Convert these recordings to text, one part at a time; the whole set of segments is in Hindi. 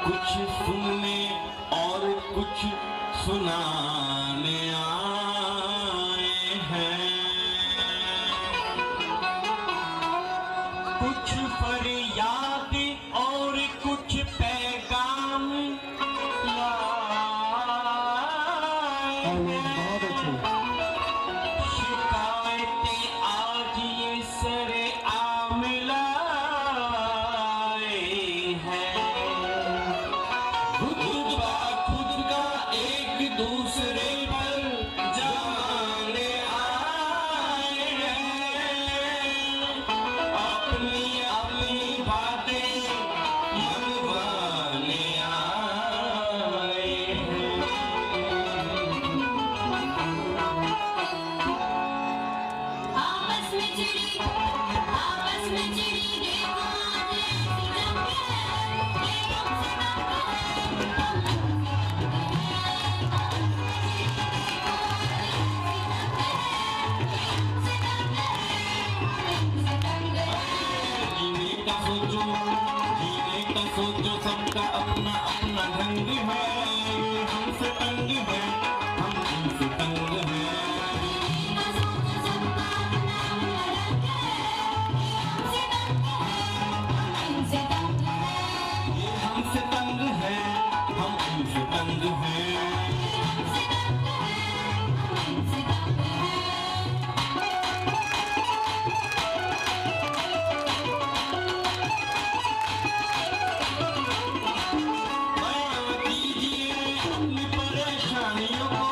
कुछ सुनने और कुछ सुनाने आए हैं। कुछ फरियाद और कुछ पैगाम लाए हैं। शिकायतें आज ये सरे आम लाए हैं। खुद का एक दूसरे पर जाने आए हैं। अपनी अपनी बातें मनवाने आए हैं। आपस में चिड़ी देखो आज ऐसी जंग है, ये हमसे तंग है, जीने का सोचो सबका अपना अपना ढंग है। हमसे तंग है, हम तुमसे तंग है। ये हमसे तंग है, हम तुमसे तंग है। बयां कीजिए अपनी परेशानियों को,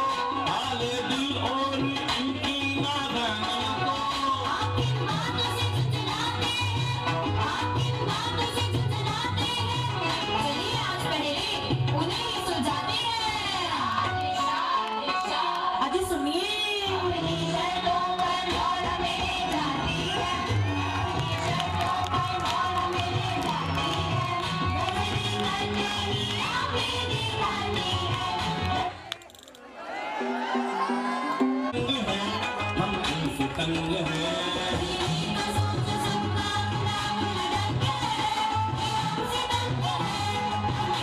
हाले दिल और इनकी नादानियों को। हम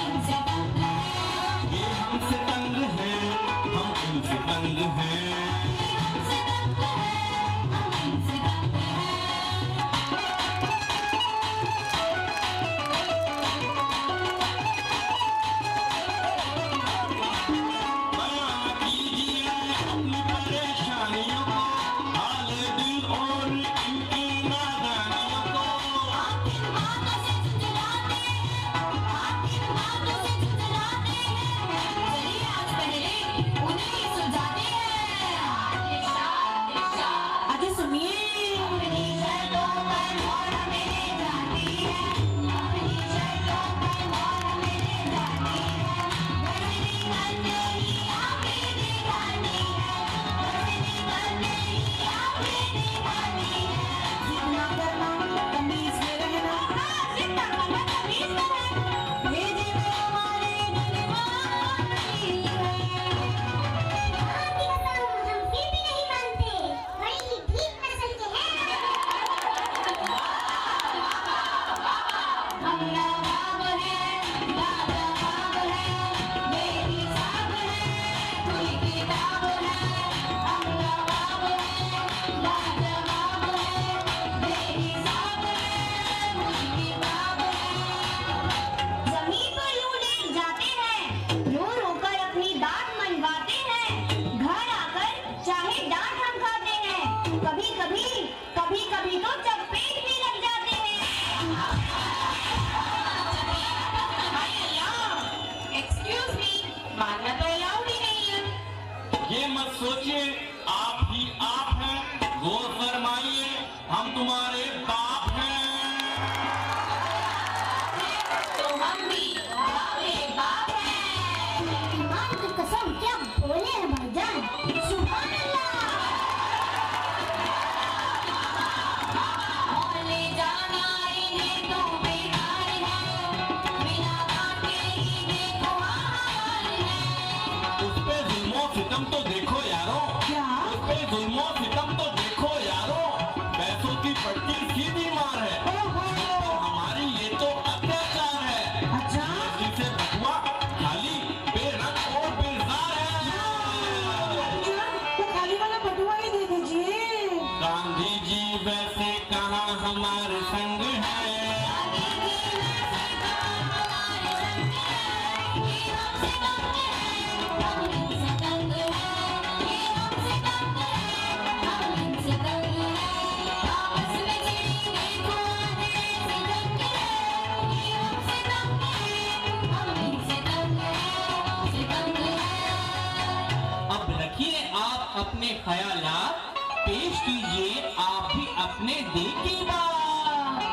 तुमसे तंग है। ये हमसे तंग है, हम तुमसे तंग है। बयां कीजिए अपनी परेशानियों को, हाले दिल और इनकी नादानियों को। कभी तो चपेट भी लग जाते हैं। एक्सक्यूज मी, मारना तो अलाउड ही नहीं है। ये मत सोचिए आप ही आप हैं, गौर फरमाइए हम तुम्हारे बाप हैं। तो हम भी आपके बाप हैं। ईमान की कसम क्या बोले हैं भाईजान, सुभान अल्लाह। और ले जाना इन्हें तो बेकार है, बिना काटे ही देखो हाल है। उस पे जुल्मो सितम तो देखो यारो, क्या? उस पे जुल्मो सितम तो देखो यारो। पैसों की पट्टी सीधी मार है, हमारी ये तो अत्याचार है। अच्छा। जिसे ख्यालात पेश कीजिए आप भी अपने दिल की बात।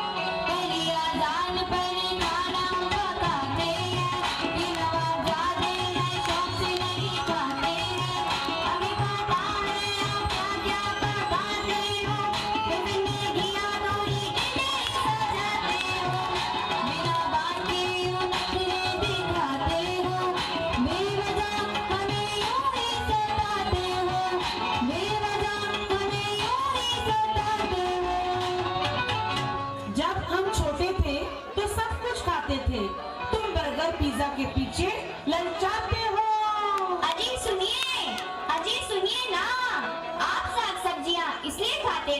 तेरी अजान पर खाना पकाते हैं, ये नवाज़ादे हैं, शौक से नहीं खाते हैं। हमें पता है आप क्या क्या पकाते हो, फिर जिंदगियां थोड़ी ढेर सजाते हो। बिना बात के यूं नखरे दिखाते हो, बेवजह हमें यूं ही सताते हो, बेवजह हमें यूं ही सताते हो। जब हम छोटे थे तो सब कुछ खाते थे, तुम बर्गर पिज्जा के पीछे ललचाते हो। अजी सुनिए ना, आप साग सब्जियां इसलिए खाते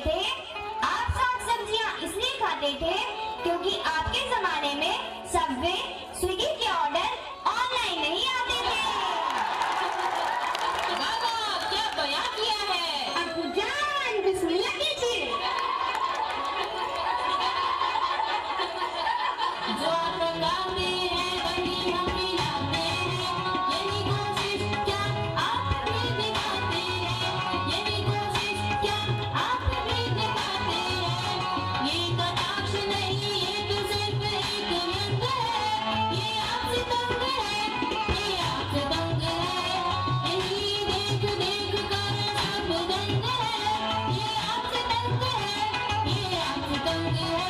थे, क्योंकि आपके जमाने में सबवे स्विगी के ऑर्डर ऑनलाइन नहीं आते थे। बाबा क्या बयान किया है। अबू जान बिस्मिल्लाह कीजिए। जो आप गाते हैं वही हम मिलाते हैं, यही कोशिश क्या आप भी दिखाते हैं, यही कोशिश क्या आप भी दिखाते हैं। ये कटाक्ष नहीं, ये तो सिर्फ एक व्यंग है, ये आपसे तंग है, ये आपसे तंग है। यही देख देख कर सब दंग है, ये आपसे तंग है, ये आपसे तंग है।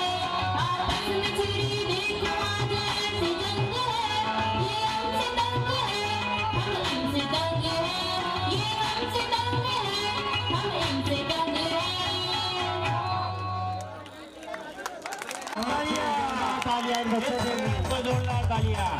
आपस में छिड़ी देखो आज ऐसी जंग है, ये हमसे तंग है, हम इनसे तंग है, ये हमसे तंग है, हम इनसे तंग है। तालियां इन बच्चों के लिए जोरदार तालियां।